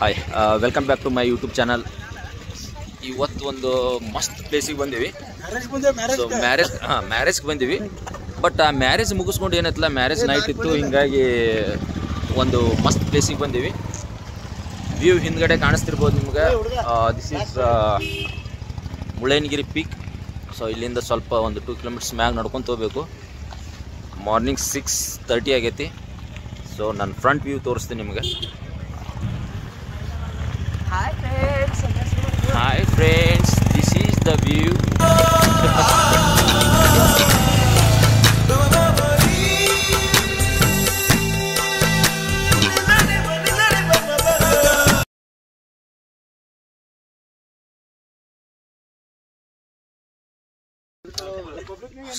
Hi welcome back to my YouTube channel. ಇವತ್ತು ಒಂದು ಮಸ್ತ್ ಪ್ಲೇಸಿಗೆ ಬಂದೀವಿ. ಸೊ ಮ್ಯಾರೇಜ್ಗೆ ಬಂದೀವಿ. ಬಟ್ ಆ ಮ್ಯಾರೇಜ್ ಮುಗಿಸ್ಕೊಂಡು ಏನೈತಲ್ಲ, ಮ್ಯಾರೇಜ್ ನೈಟ್ ಇತ್ತು, ಹಿಂಗಾಗಿ ಒಂದು ಮಸ್ತ್ ಪ್ಲೇಸಿಗೆ ಬಂದೀವಿ. ವ್ಯೂ ಹಿಂದ್ಗಡೆ ಕಾಣಿಸ್ತಿರ್ಬೋದು ನಿಮ್ಗೆ. This is Mullayanagiri peak. So ಇಲ್ಲಿಂದ ಸ್ವಲ್ಪ ಒಂದು 2 ಕಿಲೋಮೀಟರ್ಸ್ ಮ್ಯಾಗ ನಡ್ಕೊಂಡು ಹೋಗ್ಬೇಕು. ಮಾರ್ನಿಂಗ್ 6:30 ಆಗೈತಿ. ಸೊ ನಾನು ಫ್ರಂಟ್ ವ್ಯೂ ತೋರಿಸ್ತೀನಿ ನಿಮಗೆ. Hi friends, this is the view.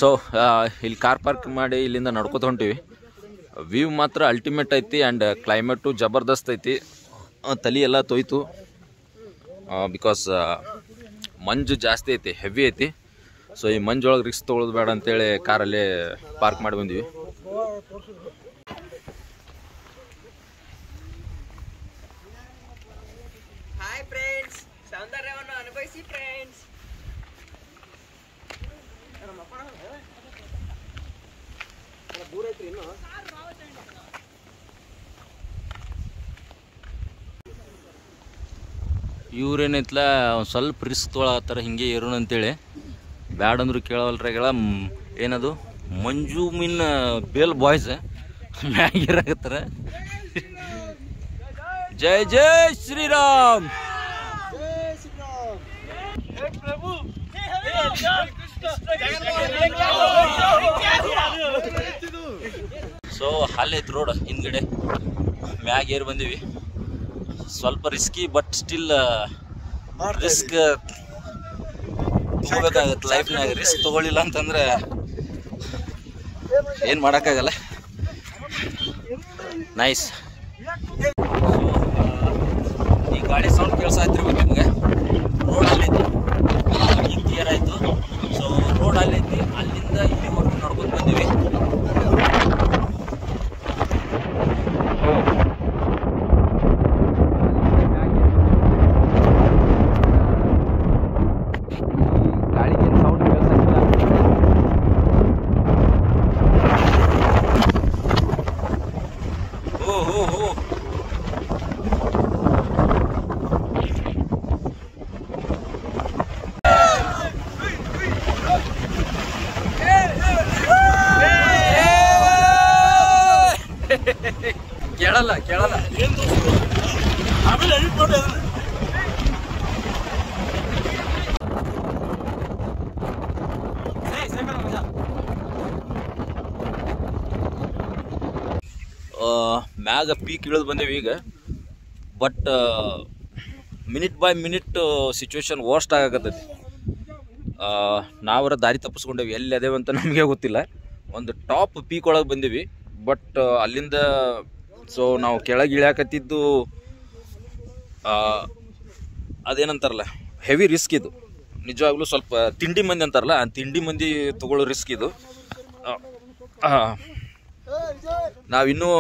So ಇಲ್ಲಿ ಕಾರ್ ಪಾರ್ಕ್ ಮಾಡಿ ಇಲ್ಲಿಂದ ನಡ್ಕೊತ ಹೊಂಟಿವಿ. ವ್ಯೂ ಮಾತ್ರ ಅಲ್ಟಿಮೇಟ್ ಐತಿ ಆ್ಯಂಡ್ ಕ್ಲೈಮೇಟು ಜಬರ್ದಸ್ತ್ ಐತಿ. ತಲೆ ಎಲ್ಲ ತೊಯ್ತು ಬಿಕಾಸ್ ಮಂಜು ಜಾಸ್ತಿ ಐತಿ, ಹೆವಿ ಐತಿ. ಸೊ ಈ ಮಂಜೊಳಗೆ ರಿಸ್ಕ್ ತೊಗೊಳ್ಳೋದು ಬೇಡ ಅಂತೇಳಿ ಕಾರಲ್ಲೇ ಪಾರ್ಕ್ ಮಾಡಿ ಬಂದೀವಿ. ಹಾಯ್ ಫ್ರೆಂಡ್ಸ್, ಸೌಂದರ್ಯವನ್ನು ಅನುಭವಿಸಿ ಫ್ರೆಂಡ್ಸ್. ದೂರ ಐತ್ರಿ ಇನ್ನು. ಇವ್ರೇನೈತ್ಲ ಒಂದು ಸ್ವಲ್ಪ ರಿಸ್ಕ್ ತೊಗೊಳತ್ತಾರ, ಹಿಂಗೆ ಇರೋಣ ಅಂತೇಳಿ. ಬ್ಯಾಡಂದ್ರು ಕೇಳವಲ್ರಾಗೆಲ್ಲ. ಏನದು ಮಂಜು ಮೀನ್ ಬೇಲ್ ಬಾಯ್ಸ್ ಮ್ಯಾಗಿರಾಗತ್ತಾರ. ಜೈ ಜೈ ಶ್ರೀರಾಮ್. ಸೊ ಅಲ್ಲೈತೆ ರೋಡ್ ಹಿಂದ್ಗಡೆ, ಮ್ಯಾಗ ಏರ್ ಬಂದೀವಿ. ಸ್ವಲ್ಪ ರಿಸ್ಕಿ, ಬಟ್ ಸ್ಟಿಲ್ ರಿಸ್ಕ್ ತಗೋಬೇಕಾಗತ್ತೆ ಲೈಫ್ನಾಗ. ರಿಸ್ಕ್ ತಗೊಳ್ಳಿಲ್ಲ ಅಂತಂದ್ರೆ ಏನು ಮಾಡೋಕ್ಕಾಗಲ್ಲ. ನೈಸ್. ಈ ಗಾಡಿ ಸೌಂಡ್ ಕೇಳಿಸ್ತಿರ್ಬೇಕು ನಿಮಗೆ. ರೋಡ್ ಅಲ್ಲೈತಿ, ಈಗ ಕ್ಲಿಯರ್ ಆಯಿತು. ಸೊ ರೋಡ್ ಅಲ್ಲೈತಿ, ಅಲ್ಲಿಂದ ಇಲ್ಲಿವರೆಗೂ ನಡ್ಕೊಂಡು ಬಂದೀವಿ. ಕೇಳಲ್ಲ ಕೇಳಲ್ಲ. ಮ್ಯಾಗ ಪೀಕ್ ಇಳಿದು ಬಂದೇವಿ ಈಗ. But minute by minute situation worst ಆಗಕತ್ತೈತಿ. ನಾವರ ದಾರಿ ತಪ್ಪಿಸ್ಕೊಂಡೇವಿ, ಎಲ್ಲಿ ಅದೇವಂತ ನಮಗೆ ಗೊತ್ತಿಲ್ಲ. ಒಂದು ಟಾಪ್ ಪೀಕ್ ಒಳಗೆ ಬಂದೀವಿ. ಬಟ್ ಅಲ್ಲಿಂದ ಸೊ ನಾವು ಕೆಳಗೆ ಇಳಿಯಾಕತ್ತಿದ್ದು ಅದೇನಂತಾರಲ್ಲ, ಹೆವಿ ರಿಸ್ಕ್ ಇದು. ನಿಜವಾಗ್ಲೂ ಸ್ವಲ್ಪ ತಿಂಡಿ ಮಂದಿ ಅಂತಾರಲ್ಲ, ಆ ತಿಂಡಿ ಮಂದಿ ತಗೊಳ್ಳೋ ರಿಸ್ಕ್ ಇದು. ನಾವಿನ್ನೂ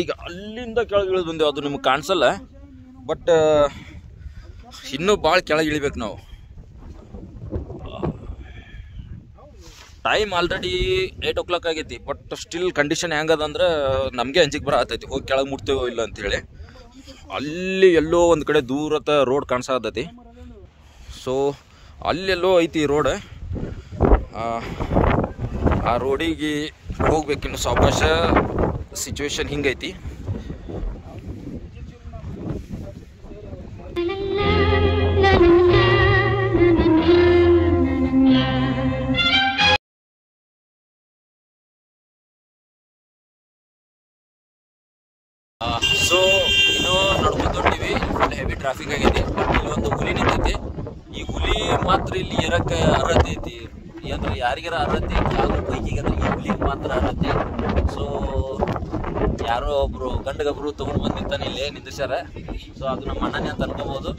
ಈಗ ಅಲ್ಲಿಂದ ಕೆಳಗೆ ಇಳಿದು ಬಂದೆವು. ಅದು ನಿಮ್ಗೆ ಕಾಣಿಸಲ್ಲ, ಬಟ್ ಇನ್ನೂ ಭಾಳ ಕೆಳಗೆ ಇಳಿಬೇಕು ನಾವು. ಟೈಮ್ ಆಲ್ರೆಡಿ 8 o'clock ಆಗೈತಿ. ಬಟ್ ಸ್ಟಿಲ್ ಕಂಡೀಷನ್ ಹೆಂಗದಂದ್ರೆ ನಮಗೆ ಅಂಜಿಕೆ ಬರತೈತಿ, ಹೋಗಿ ಕೆಳಗೆ ಮುಟ್ತೇವೋ ಇಲ್ಲ ಅಂತೇಳಿ. ಅಲ್ಲಿ ಎಲ್ಲೋ ಒಂದು ಕಡೆ ದೂರತ ರೋಡ್ ಕಾಣಿಸತೈತಿ. ಸೊ ಅಲ್ಲೆಲ್ಲೋ ಐತಿ ರೋಡ್. ಆ ರೋಡಿಗೆ ಹೋಗ್ಬೇಕಿನ್ನು ಸಾವಕಾಶ. ಸಿಚುವೇಶನ್ ಹಿಂಗೈತಿ. ಸೊ ಇನ್ನೂ ನಡ್ಕೊಂಡು ಹೊಂಟೀವಿ. ಫುಲ್ ಹೆವಿ ಟ್ರಾಫಿಕ್ ಆಗೈತಿ. ಬಟ್ ಇಲ್ಲಿ ಒಂದು ಹುಲಿ ನಿಂತೈತಿ. ಈ ಹುಲಿ ಮಾತ್ರ ಇಲ್ಲಿ ಇರಕ್ಕೆ ಅರ್ಹತೆ ಐತಿ. ಅಂದ್ರೆ ಯಾರಿಗಾರ ಅರ್ಹತೆ ಐತಿ, ಯಾವ ಬೈಕಿಗೆ ಅಂದ್ರೆ ಈ ಹುಲಿಗೆ ಮಾತ್ರ ಅರ್ಹತೆ. ಸೊ ಯಾರೋ ಒಬ್ರು ಗಂಡಗಬ್ರು ತೊಗೊಂಡು ಬಂದು ನಿಂತಾನೆ, ಇಲ್ಲೇ ನಿಂದಿಸ್ಯಾರ. ಸೊ ಅದು ನಮ್ಮ ಅಣ್ಣನೇ ಅಂತ ಅನ್ಕೋಬಹುದು.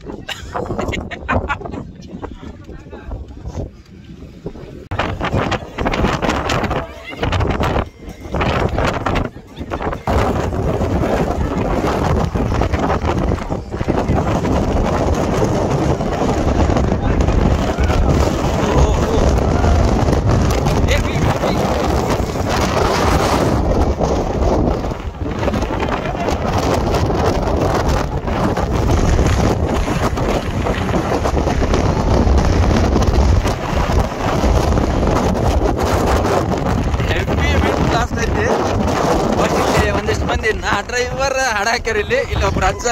ನಾ ಡ್ರೈವರ್ ಹಾಡ ಹಾಕ್ಯಾರ ಇಲ್ಲಿ ಇಲ್ಲೊಬ್ರು ಅಜ್ಜ.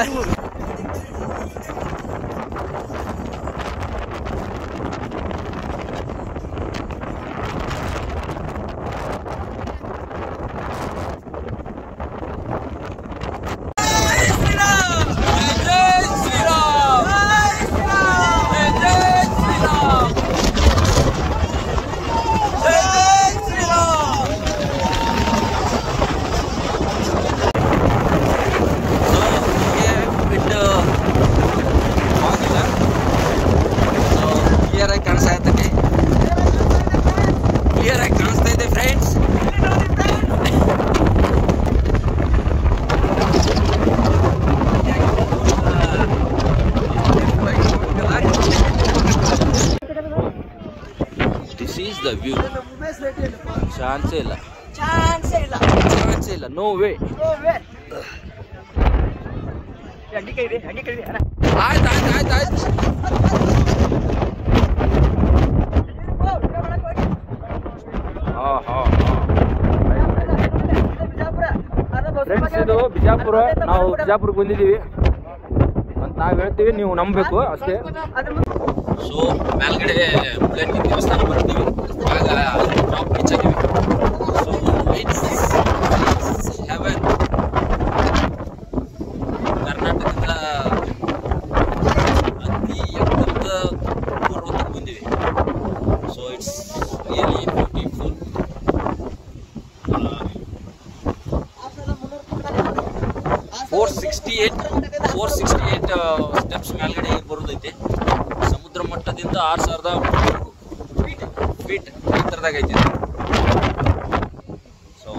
The view. ಚಾನ್ಸೇ ಇಲ್ಲ ನೋ ವೇ. ಆಯ್ತು ಫ್ರೆಂಡ್ಸ್, ಇದು ಬಿಜಾಪುರ. ನಾವು ಬಿಜಾಪುರಕ್ಕೆ ಬಂದಿದ್ದೀವಿ ಅಂತ ನಾವು ಹೇಳ್ತೀವಿ, ನೀವು ನಂಬಬೇಕು ಅಷ್ಟೇ. ಸೊ ಮೇಲ್ಗಡೆ ಮುಳ್ಳಯ್ಯನಗಿ ದೇವಸ್ಥಾನ ಬರ್ತೀವಿ, ಆಗ ಟಾಪ್ ರೀಚ್ ಆಗಿವಿ. So it's heaven. ಕರ್ನಾಟಕದ ಅತಿ ಎತ್ತರದ ಪರ್ವತಕ್ಕೆ ಬಂದಿವಿ. So it's really beautiful. 468 steps ಮೇಲ್ಗಡೆ ಬರೋದೈತಿ. ಸಮುದ್ರ ಮಟ್ಟದಿಂದ 6000 ಫೀಟ್ ಎತ್ತರದಾಗ ಐತಿ. ಸೊ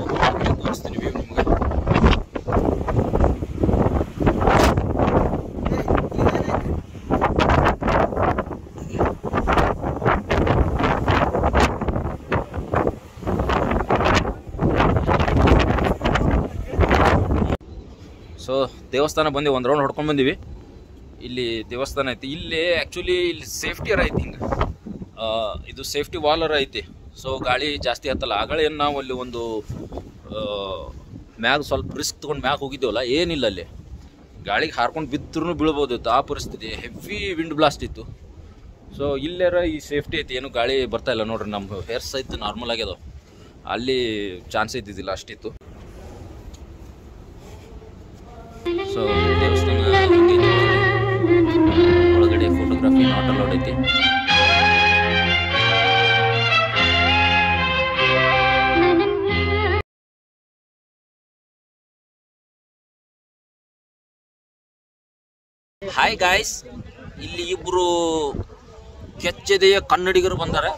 ತೋರಿಸ್ತೀನಿ ವ್ಯೂ ನಿಮ್ಗೆ. ಸೊ ದೇವಸ್ಥಾನ ಬಂದು ಒಂದು ರೌಂಡ್ ಹೊಡ್ಕೊಂಡು ಬಂದೀವಿ. ಇಲ್ಲಿ ದೇವಸ್ಥಾನ ಐತಿ. ಇಲ್ಲಿ ಆ್ಯಕ್ಚುಲಿ ಇಲ್ಲಿ ಸೇಫ್ಟಿಯರ್ ಐತಿ. ಹಿಂಗೆ ಇದು ಸೇಫ್ಟಿ ವಾಲರ್ ಐತಿ. ಸೊ ಗಾಳಿ ಜಾಸ್ತಿ ಹತ್ತಲ್ಲ. ಆಗಳೇನು ನಾವು ಅಲ್ಲಿ ಒಂದು ಮ್ಯಾಗ ಸ್ವಲ್ಪ ರಿಸ್ಕ್ ತೊಗೊಂಡು ಮ್ಯಾಗ ಹೋಗಿದ್ದೇವಲ್ಲ, ಏನಿಲ್ಲ ಅಲ್ಲಿ. ಗಾಳಿಗೆ ಹಾರ್ಕೊಂಡು ಬಿದ್ದರೂ ಬೀಳ್ಬೋದಿತ್ತು, ಆ ಪರಿಸ್ಥಿತಿ. ಹೆವಿ ವಿಂಡ್ ಬ್ಲಾಸ್ಟ್ ಇತ್ತು. ಸೊ ಇಲ್ಲಾರ ಈ ಸೇಫ್ಟಿ ಐತಿ, ಏನು ಗಾಳಿ ಬರ್ತಾಯಿಲ್ಲ ನೋಡ್ರಿ. ನಮ್ಮ ಹೇರ್ಸ್ ಐತೆ ನಾರ್ಮಲ್ ಆಗ್ಯದ, ಅಲ್ಲಿ ಚಾನ್ಸ್ ಇದ್ದಿದ್ದಿಲ್ಲ, ಅಷ್ಟಿತ್ತು. ಸೊ ದೇವಸ್ಥಾನ ಒಳಗಡೆ ಫೋಟೋಗ್ರಫಿ ನಾಟ್ ಅಲೌಡ್ ಐತಿ. ಹಾಯ್ ಗಾಯ್ಸ್, ಇಲ್ಲಿ ಇಬ್ರು ಕೆಚ್ಚದೆಯ ಕನ್ನಡಿಗರು ಬಂದಾರೆ.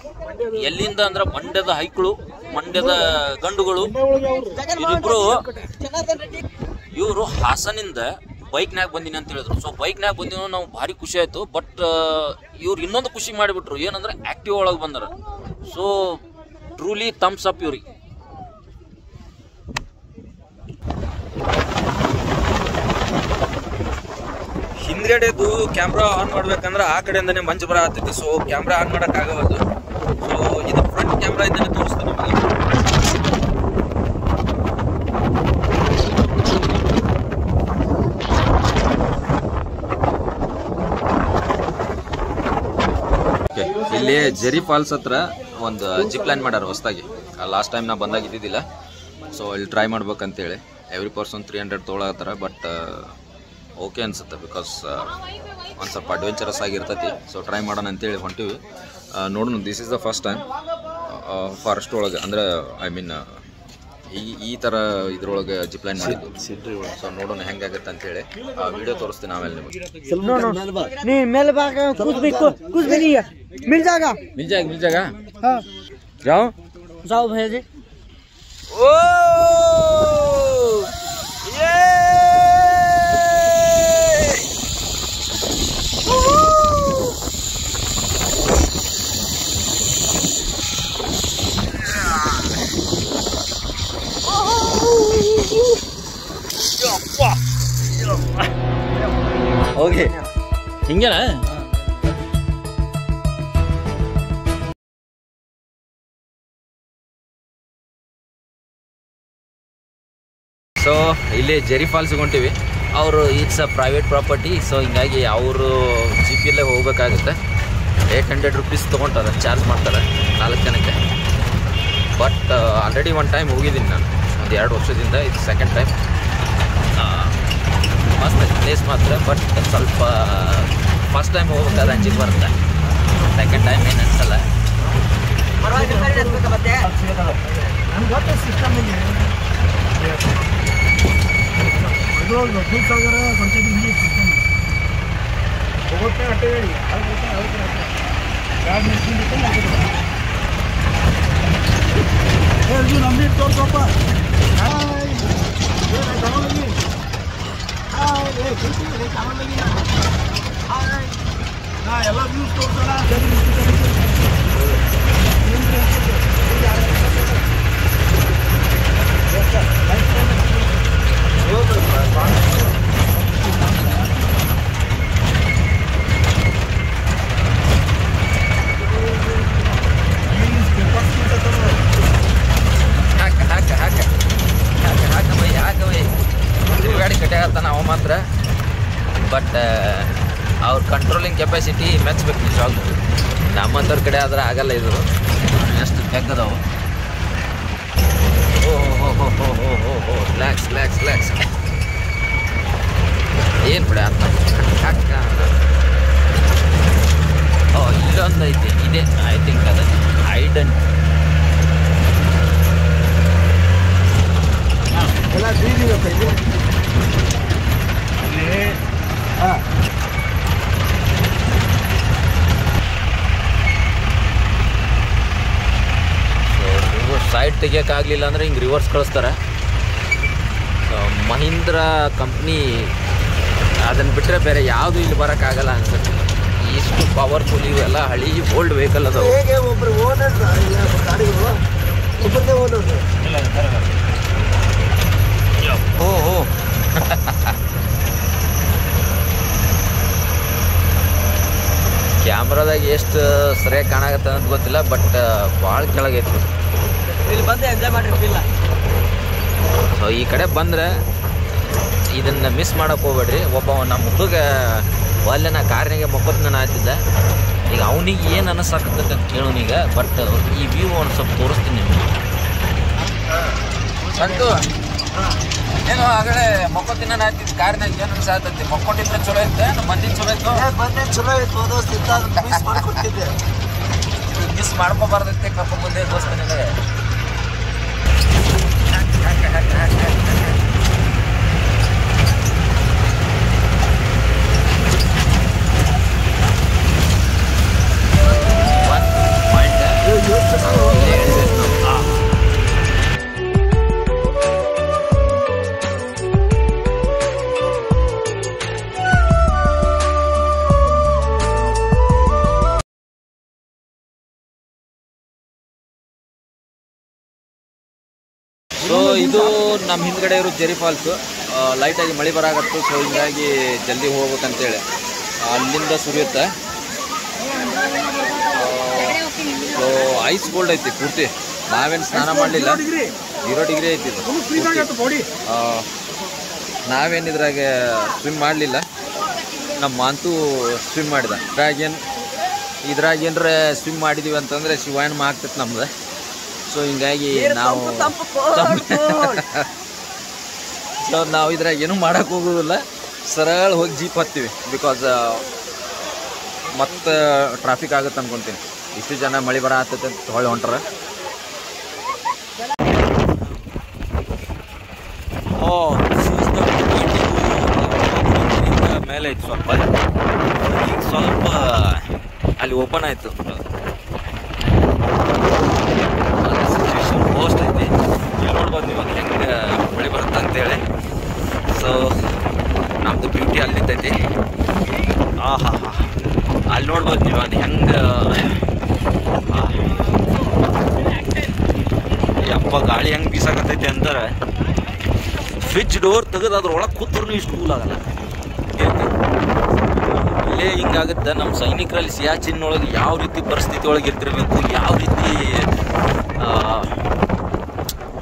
ಎಲ್ಲಿಂದ ಅಂದ್ರೆ ಮಂಡ್ಯದ ಹೈಕಳು, ಮಂಡ್ಯದ ಗಂಡುಗಳು ಇಬ್ಬರು. ಇವರು ಹಾಸನಿಂದ ಬೈಕ್ನಾಗ ಬಂದಿನಿ ಅಂತ ಹೇಳಿದ್ರು. ಸೊ ಬೈಕ್ನಾಗ ಬಂದಿನೋ ನಾವು ಭಾರಿ ಖುಷಿ ಆಯಿತು. ಬಟ್ ಇವ್ರು ಇನ್ನೊಂದು ಖುಷಿ ಮಾಡಿಬಿಟ್ರು, ಏನಂದ್ರೆ ಆ್ಯಕ್ಟಿವ್ ಒಳಗೆ ಬಂದಾರ. ಸೊ ಟ್ರೂಲಿ ಥಮ್ಸ್ ಅಪ್ ಇವ್ರಿಗೆ. ಹಿಂದ್ಗಡೆದು ಕ್ಯಾಮ್ರಾ ಆನ್ ಮಾಡ್ಬೇಕಂದ್ರೆ ಆ ಕಡೆಯಿಂದನೇ ಮಂಜು ಬರ ಆಗ್ತೈತಿ. ಸೊ ಕ್ಯಾಮ್ರಾ ಆನ್ ಮಾಡೋಕ್ಕಾಗವದು. ಸೊ ಇದು ಫ್ರಂಟ್ ಕ್ಯಾಮ್ರಾ ಇಂದನೇ ತೋರಿಸ್ತೀನಿ ನಿಮಗೆ. ಇಲ್ಲಿ ಜೆರಿ ಫಾಲ್ಸ್ ಹತ್ರ ಒಂದು ಜಿಪ್ ಲೈನ್ ಮಾಡ್ಯಾರ ಹೊಸದಾಗಿ. ಲಾಸ್ಟ್ ಟೈಮ್ ನಾ ಬಂದಾಗ ಇದ್ದಿದ್ದಿಲ್ಲ. ಸೊ ಇಲ್ಲಿ ಟ್ರೈ ಮಾಡ್ಬೇಕಂತೇಳಿ ಎವ್ರಿ ಪರ್ಸನ್ 300 ತೊಗೊಳತ್ತಾರ. ಬಟ್ ಓಕೆ ಅನ್ಸುತ್ತೆ, ಬಿಕಾಸ್ ಒಂದು ಸ್ವಲ್ಪ ಅಡ್ವೆಂಚರಸ್ ಆಗಿರ್ತೈತಿ. ಸೊ ಟ್ರೈ ಮಾಡೋಣ ಅಂತೇಳಿ ಹೊಂಟಿವಿ. ನೋಡೋಣ. This is the first time forest ಒಳಗೆ, ಅಂದರೆ ಐ ಮೀನ್ ಈ ಥರ ಇದ್ರೊಳಗೆ ಜಿಪ್ ಲೈನ್ ಮಾಡಿದ್ದು. ಸೊ ನೋಡೋಣ ಹೆಂಗಾಗತ್ತೆ ಅಂತೇಳಿ ವಿಡಿಯೋ ತೋರಿಸ್ತೀನಿ ಆಮೇಲೆ ನಿಮಗೆ. मिल जाएगा हाँ। जाओ भैया जी। ओ ये ओके ಹಿಂಗೇನಾ? ಸೊ ಇಲ್ಲಿ ಜೆರಿ ಫಾಲ್ಸ್ಗೆ ಹೊಂಟಿವಿ. ಅವರು it's a private property, so ಹಿಂಗಾಗಿ ಅವರು ಜಿಪಿಯಲ್ಲೇ ಹೋಗ್ಬೇಕಾಗುತ್ತೆ. 800 rupees ತೊಗೊಳ್ತಾರೆ, ಚಾರ್ಜ್ ಮಾಡ್ತಾರೆ 4 ಜನಕ್ಕೆ. ಬಟ್ ಆಲ್ರೆಡಿ ಒನ್ ಟೈಮ್ ಹೋಗಿದ್ದೀನಿ ನಾನು, ಒಂದು 2 ವರ್ಷದಿಂದ. ಇದು ಸೆಕೆಂಡ್ ಟೈಮ್. ಮಸ್ತ್ ಪ್ಲೇಸ್ ಮಾತ್ರ, ಬಟ್ ಸ್ವಲ್ಪ ಫಸ್ಟ್ ಟೈಮ್ ಹೋಗ್ಬೇಕಾದ್ರೆ ಅಂಜಿಗೆ ಬರುತ್ತೆ. ಸೆಕೆಂಡ್ ಟೈಮ್ ಏನು ಅನಿಸಲ್ಲ. ಎಲ್ಲ ವ್ಯೂಸ್ ತೋರ್ಸೋಣ. ಗಾಡಿ ಕಟ್ಟಾಗತ್ತಾನ ಅವ ಮಾತ್ರ. ಬಟ್ ಅವ್ರ ಕಂಟ್ರೋಲಿಂಗ್ ಕೆಪಾಸಿಟಿ ಮೆಚ್ಚಬೇಕು ನಿಜವಾಗ್ಲೂ. ನಮ್ಮಂಥವ್ರ ಕಡೆ ಆದ್ರೆ ಆಗಲ್ಲ ಇದು. ಎಷ್ಟು ತೆಗ್ಗದವು. ರಿಲ್ಯಾಕ್ಸ್ ಏನು ಬಿಡ ಅಂತ ಇಲ್ಲೊಂದು ಐತಿ. ಇದೆ ಐ ಥಿಂಕ್ ಅದು ಐಡನ್. ಎಲ್ಲ ಬೀದಿರುತ್ತೆ ಇದು. ಹಾಂ ಸೈಡ್ ತೆಗಿಯೋಕ್ಕಾಗಲಿಲ್ಲ ಅಂದರೆ ಹಿಂಗೆ ರಿವರ್ಸ್ ಕಳಿಸ್ತಾರೆ. ಮಹೀಂದ್ರ ಕಂಪ್ನಿ ಅದನ್ನು ಬಿಟ್ಟರೆ ಬೇರೆ ಯಾವುದು ಇಲ್ಲಿ ಬರೋಕ್ಕಾಗಲ್ಲ ಅನ್ಸುತ್ತೆ. ಇಷ್ಟು ಪವರ್ಫುಲ್ ಇವೆಲ್ಲ ಹಳಿ ಓಲ್ಡ್ ವೆಹಿಕಲ್ ಅದಾವೆ. ಹೇಗೆ ಒಬ್ಬರು ಓನರ್ ಗಾಡಿಗಳು ಒಬ್ಬರದೇ ಓನರ್. ಓಹೋ ಕ್ಯಾಮ್ರಾದಾಗ ಎಷ್ಟು ಸರಿಯಾಗಿ ಕಾಣಾಗತ್ತೆ ಅಂತ ಗೊತ್ತಿಲ್ಲ, ಬಟ್ ಭಾಳ ಕೆಳಗೈತಿ. ಇಲ್ಲಿ ಬಂದು ಎಂಜಾಯ್ ಮಾಡಿರ್ತಿಲ್ಲ. ಸೊ ಈ ಕಡೆ ಬಂದರೆ ಇದನ್ನು ಮಿಸ್ ಮಾಡೋಕೆ ಹೋಗ್ಬೇಡ್ರಿ. ಒಬ್ಬ ನಮ್ಮ ಹುಡುಗ ಒಲ್ಲೆ ನಾ ಕಾರ್ನಾಗೆ ಮಕ್ಕೋತ್ನ ಆಯ್ತಿದ್ದೆ. ಈಗ ಅವನಿಗೆ ಏನು ಅನ್ನಿಸಾಕತ್ತೈತೆ ಅಂತ ಕೇಳೋನೀಗ. ಬಟ್ ಈ ವ್ಯೂ ಒಂದು ಸ್ವಲ್ಪ ತೋರಿಸ್ತೀನಿ ನಿಮಗೆ. ಸಂತು ಏನು ಆಗಲೇ ಮಕ್ಕೋತಿನ ಆಯ್ತಿದ್ದು ಕಾರ್ನಾಗ ಏನು ಅನ್ಸಾತೈತಿ? ಮಕ್ಕೊಂಡಿದ್ರೆ ಚಲೋ ಐತೆ, ಮಂದಿ ಚಲೋ ಇತ್ತು. ಬಂದೆ ಚಲೋ ಇತ್ತು, ದೋಸ್ತ ಇದ್ದಾಗ ಮಿಸ್ ಮಾಡ್ಕೊಡ್ತಿದ್ದೆ. ಮಿಸ್ ಮಾಡ್ಕೋಬಾರ್ದೈತೆ ಕರ್ಕೊಂಡ್ಬಂದೆ ದೋಸ್ತ ನಿನಗೆ. ಸೊ ಇದು ನಮ್ಮ ಹಿಂದ್ಗಡೆ ಇರೋ ಜೆರಿ ಫಾಲ್ಸು. ಲೈಟಾಗಿ ಮಳೆ ಬರಾಗತ್ತು, ಸೊ ಹಿಂಗಾಗಿ ಜಲ್ದಿ ಹೋಗ್ಬೇಕಂತೇಳಿ ಅಲ್ಲಿಂದ ಸುರಿಯುತ್ತೆ. ಸೊ ಐಸ್ ಕೋಲ್ಡ್ ಐತಿ ಪೂರ್ತಿ. ನಾವೇನು ಸ್ನಾನ ಮಾಡಲಿಲ್ಲ, 0 ಡಿಗ್ರಿ ಐತಿ ಇದು. ನಾವೇನಿದ್ರಾಗ ಸ್ವಿಮ್ ಮಾಡಲಿಲ್ಲ. ನಮ್ಮ ಮಾಂತು ಸ್ವಿಮ್ ಮಾಡಿದ. ಇದ್ರಾಗೇನ್ರೆ ಸ್ವಿಮ್ ಮಾಡಿದೀವಿ ಅಂತಂದರೆ ಶಿವಾಯಣ್ಣ ಆಗ್ತೈತೆ ನಮ್ದು. ಸೊ ಹಿಂಗಾಗಿ ನಾವು ಇದ್ರಾಗ ಏನೂ ಮಾಡೋಕೆ ಹೋಗೋದಿಲ್ಲ, ಸರಳ ಹೋಗಿ ಜೀಪ್ ಹತ್ತೀವಿ. ಬಿಕಾಸ್ ಮತ್ತೆ ಟ್ರಾಫಿಕ್ ಆಗುತ್ತೆ ಅನ್ಕೊತೀನಿ. ಇಷ್ಟು ಜನ ಮಳೆ ಬರ ಆಗ್ತೈತೆ ಅಂತ ಹೊಳ್ಳಿ ಹೊಂಟ್ರ. ಮೇಲೆ ಐತಿ ಸ್ವಲ್ಪ, ಈಗ ಸ್ವಲ್ಪ ಅಲ್ಲಿ ಓಪನ್ ಆಯಿತು. ಸಿಚುವೇಶನ್ ಪೋಸ್ಟ್ ಐತಿ. ಇಲ್ಲಿ ನೋಡ್ಬೋದು ನೀವು ಹೆಂಗೆ ಮಳೆ ಬರುತ್ತೆ ಅಂತೇಳಿ. ಸೊ ನಮ್ಮದು ಬ್ಯೂಟಿ ಅಲ್ಲಿ ನಿಂತೈತಿ. ಅಲ್ಲಿ ನೋಡ್ಬೋದು ನೀವು ಅದು ಹೆಂಗೆ ಯಪ್ಪ ಗಾಳಿ ಹೆಂಗೆ ಬೀಸಾಕತ್ತೈತಿ ಅಂತಾರೆ. ಫ್ರಿಜ್ ಡೋರ್ ತೆಗೆದು ಅದ್ರೊಳಗೆ ಕೂತ್ರೂ ಇಷ್ಟು ಕೂಲ್ ಆಗಲ್ಲ. ಇಲ್ಲೇ ಹಿಂಗಾಗುತ್ತೆ. ನಮ್ಮ ಸೈನಿಕರಲ್ಲಿ ಸಿಯಾಚಿನ್ನೊಳಗೆ ಯಾವ ರೀತಿ ಪರಿಸ್ಥಿತಿ ಒಳಗೆ ಇರ್ತಿರ್ಬೇಕು, ಯಾವ ರೀತಿ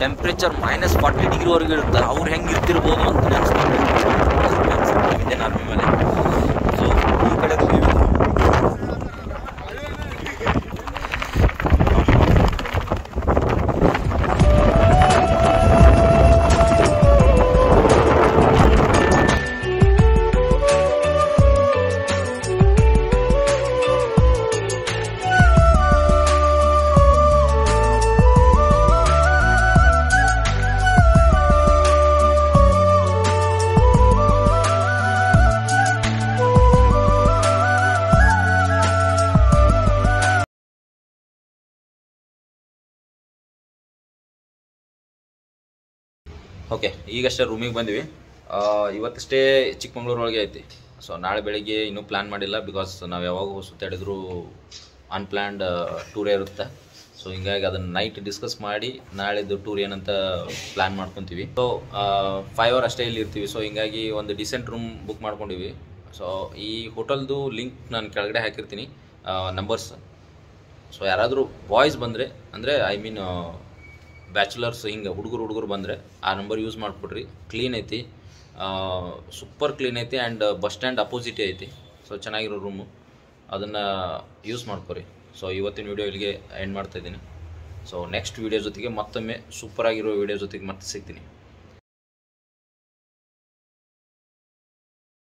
ಟೆಂಪ್ರೇಚರ್ -40 ಡಿಗ್ರಿವರೆಗೂ ಇರುತ್ತೆ. ಅವ್ರು ಹೆಂಗೆ ಇರ್ತಿರ್ಬೋದು ಅಂತ ನೆನೆಸ್ಕೊಂಡ್ರೆ ಇಂಡಿಯನ್ ಆರ್ಮಿ ಮೇಲೆ. ಸೊ ಈ ಕಡೆ ಓಕೆ, ಈಗಷ್ಟೇ ರೂಮಿಗೆ ಬಂದ್ವಿ. ಇವತ್ತಷ್ಟೇ ಚಿಕ್ಕಮಂಗ್ಳೂರು ಒಳಗೆ ಐತಿ. ಸೊ ನಾಳೆ ಬೆಳಿಗ್ಗೆ ಇನ್ನೂ ಪ್ಲ್ಯಾನ್ ಮಾಡಿಲ್ಲ, ಬಿಕಾಸ್ ನಾವು ಯಾವಾಗ ಸುತ್ತಾಡಿದ್ರು ಅನ್ಪ್ಲ್ಯಾನ್ಡ್ ಟೂರೇ ಇರುತ್ತೆ. ಸೊ ಹಿಂಗಾಗಿ ಅದನ್ನು ನೈಟ್ ಡಿಸ್ಕಸ್ ಮಾಡಿ ನಾಳೆದು ಟೂರ್ ಏನಂತ ಪ್ಲ್ಯಾನ್ ಮಾಡ್ಕೊತೀವಿ. ಸೊ 5 ಅವರ್ ಅಷ್ಟೇ ಇಲ್ಲಿ ಇರ್ತೀವಿ. ಸೊ ಹಿಂಗಾಗಿ ಒಂದು ಡಿಸೆಂಟ್ ರೂಮ್ ಬುಕ್ ಮಾಡ್ಕೊಂಡಿವಿ. ಸೊ ಈ ಹೋಟೆಲ್ದು ಲಿಂಕ್ ನಾನು ಕೆಳಗಡೆ ಹಾಕಿರ್ತೀನಿ, ನಂಬರ್ಸ್. ಸೊ ಯಾರಾದರೂ ಬಾಯ್ಸ್ ಬಂದರೆ, ಅಂದರೆ ಐ ಮೀನ್ ಬ್ಯಾಚುಲರ್ಸ್, ಹಿಂಗೆ ಹುಡುಗರು ಬಂದರೆ ಆ ನಂಬರ್ ಯೂಸ್ ಮಾಡಿಕೊಡ್ರಿ. ಕ್ಲೀನ್ ಐತಿ, ಸೂಪರ್ ಕ್ಲೀನ್ ಐತಿ, ಆ್ಯಂಡ್ ಬಸ್ ಸ್ಟ್ಯಾಂಡ್ ಅಪೋಸಿಟೇ ಐತಿ. ಸೊ ಚೆನ್ನಾಗಿರೋ ರೂಮು, ಅದನ್ನು ಯೂಸ್ ಮಾಡ್ಕೊರಿ. ಸೊ ಇವತ್ತಿನ ವೀಡಿಯೋ ಇಲ್ಲಿಗೆ ಎಂಡ್ ಮಾಡ್ತಾಯಿದ್ದೀನಿ. ಸೊ ನೆಕ್ಸ್ಟ್ ವೀಡಿಯೋ ಜೊತೆಗೆ ಮತ್ತೊಮ್ಮೆ ಸೂಪರಾಗಿರೋ ವೀಡಿಯೋ ಜೊತೆಗೆ ಮತ್ತೆ ಸಿಗ್ತೀನಿ.